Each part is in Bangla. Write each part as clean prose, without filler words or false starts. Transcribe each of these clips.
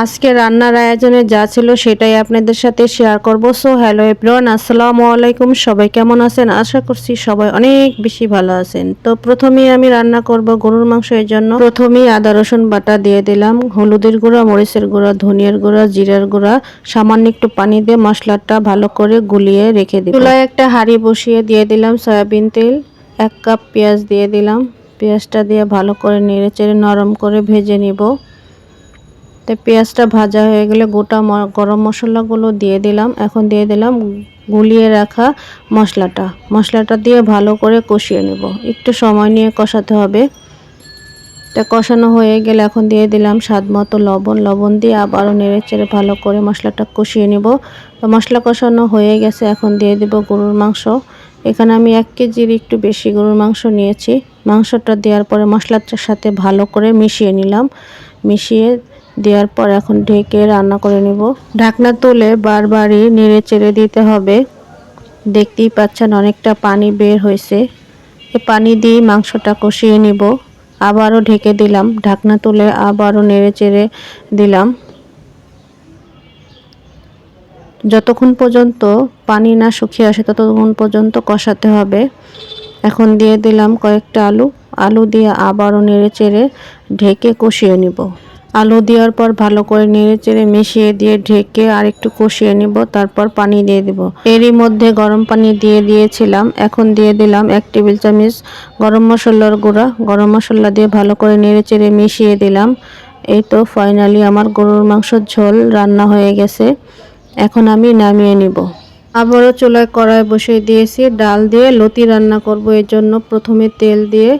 আজকে রান্নার আয়োজনে যা ছিল সেটাই আপনাদের সাথে শেয়ার করব। সো হ্যালো এভরিওয়ান, আসসালামু আলাইকুম। সবাই কেমন আছেন? আশা করছি সবাই অনেক বেশি ভালো আছেন। তো প্রথমেই আমি রান্না করব গরুর মাংস। এর জন্য প্রথমেই আদা রসুন বাটা দিয়ে দিলাম, হলুদের গুঁড়া, মরিচের গুঁড়া, ধনিয়ার গুঁড়া, জিরার গুঁড়া, সামান্য একটু পানি দিয়ে মশলাটা ভালো করে গুলিয়ে রেখে দিই। চুলায় একটা হাঁড়ি বসিয়ে দিয়ে দিলাম সয়াবিন তেল, 1 কাপ পেঁয়াজ দিয়ে দিলাম। পেঁয়াজটা দিয়ে ভালো করে নেড়েচেড়ে নরম করে ভেজে নিব। তো পেঁয়াজটা ভাজা হয়ে গেলে গোটা গরম মশলাগুলো দিয়ে দিলাম। এখন দিয়ে দিলাম গুলিয়ে রাখা মশলাটা দিয়ে ভালো করে কষিয়ে নেব। একটু সময় নিয়ে কষাতে হবে। তা কষানো হয়ে গেলে এখন দিয়ে দিলাম স্বাদ মতো লবণ দিয়ে আবারও নেড়েচেড়ে ভালো করে মশলাটা কষিয়ে নেব। তো মশলা কষানো হয়ে গেছে, এখন দিয়ে দেব গরুর মাংস। এখানে আমি 1 কেজির একটু বেশি গরুর মাংস নিয়েছি। মাংসটা দেওয়ার পরে মশলাটার সাথে ভালো করে মিশিয়ে নিলাম। মিশিয়ে দেওয়ার পর এখন ঢেকে রান্না করে নিব। ঢাকনা তুলে বারবারই নেড়ে চেড়ে দিতে হবে। দেখতেই পাচ্ছেন অনেকটা পানি বের হয়েছে। এই পানি দিয়ে মাংসটা কষিয়ে নিব। আবারও ঢেকে দিলাম, ঢাকনা তুলে আবারও নেড়ে চেড়ে দিলাম যতক্ষণ পর্যন্ত পানি না শুকিয়ে আসে ততক্ষণ পর্যন্ত কষাতে হবে। এখন দিয়ে দিলাম কয়েকটা আলু দিয়ে আবারও নেড়ে চেড়ে ঢেকে কষিয়ে নিব। আলু দেওয়ার পর ভালো করে নেড়েচেড়ে মিশিয়ে দিয়ে ঢেকে আর একটু কষিয়ে নিব। তারপর পানি দিয়ে দিব। এরই মধ্যে গরম পানি দিয়ে দিয়েছিলাম। এখন দিয়ে দিলাম 1 টেবিল চামচ গরম মশলার গুঁড়া। গরম মশলা দিয়ে ভালো করে নেড়েচেড়ে মিশিয়ে দিলাম। এই তো ফাইনালি আমার গরুর মাংসের ঝোল রান্না হয়ে গেছে। এখন আমি নামিয়ে নিব। আবারও চুলায় কড়াই বসিয়ে দিয়েছি। ডাল দিয়ে লতি রান্না করব। এর জন্য প্রথমে তেল দিয়ে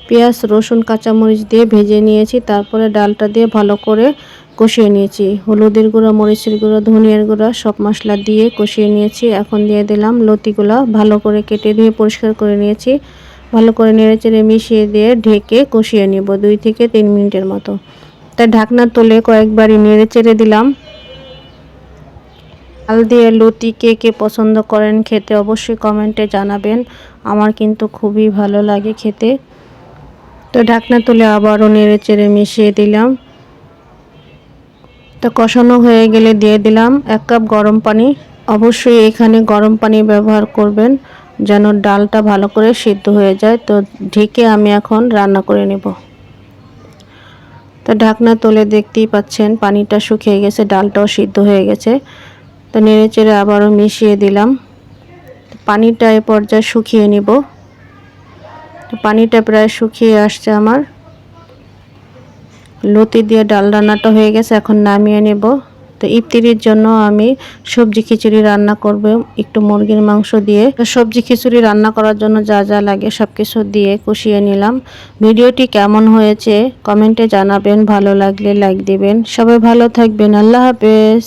পেঁয়াজ, রসুন, কাঁচামরিচ দিয়ে ভেজে নিয়েছি। তারপরে ডালটা দিয়ে ভালো করে কষিয়ে নিয়েছি। হলুদের গুঁড়া, মরিচের গুঁড়া, ধনিয়ার গুঁড়া সব মশলা দিয়ে কষিয়ে নিয়েছি। এখন দিয়ে দিলাম লতিগুলা ভালো করে কেটে দিয়ে পরিষ্কার করে নিয়েছি। ভালো করে নেড়েচেড়ে মিশিয়ে দিয়ে ঢেকে কষিয়ে নিব 2 থেকে 3 মিনিটের মতো। তাই ঢাকনা তুলে কয়েকবারই নেড়েচেড়ে দিলাম। ডাল দিয়ে লতি কে কে পছন্দ করেন খেতে অবশ্যই কমেন্টে জানাবেন। আমার কিন্তু খুবই ভালো লাগে খেতে। তো ঢাকনা তুলে আবারও নেড়েচেড়ে মিশিয়ে দিলাম। তো কষানো হয়ে গেলে দিয়ে দিলাম 1 কাপ গরম পানি। অবশ্যই এখানে গরম পানি ব্যবহার করবেন যেন ডালটা ভালো করে সিদ্ধ হয়ে যায়। তো ঢেকে আমি এখন রান্না করে নেব। তো ঢাকনা তুলে দেখতেই পাচ্ছেন পানিটা শুকিয়ে গেছে, ডালটাও সিদ্ধ হয়ে গেছে। তো নেড়েচেড়ে আবারও মিশিয়ে দিলাম। পানিটা এ পর্যায়ে শুকিয়ে নিব। পানিটা প্রায় শুকিয়ে আসছে আমার। লতি দিয়ে ডাল রান্নাটা হয়ে গেছে, এখন নামিয়ে নেব। তো ইফতারির জন্য আমি সবজি খিচুড়ি রান্না করব একটু মুরগির মাংস দিয়ে। সবজি খিচুড়ি রান্না করার জন্য যা যা লাগে সব কিছু দিয়ে কষিয়ে নিলাম। ভিডিওটি কেমন হয়েছে কমেন্টে জানাবেন। ভালো লাগলে লাইক দিবেন। সবাই ভালো থাকবেন। আল্লাহ হাফেজ।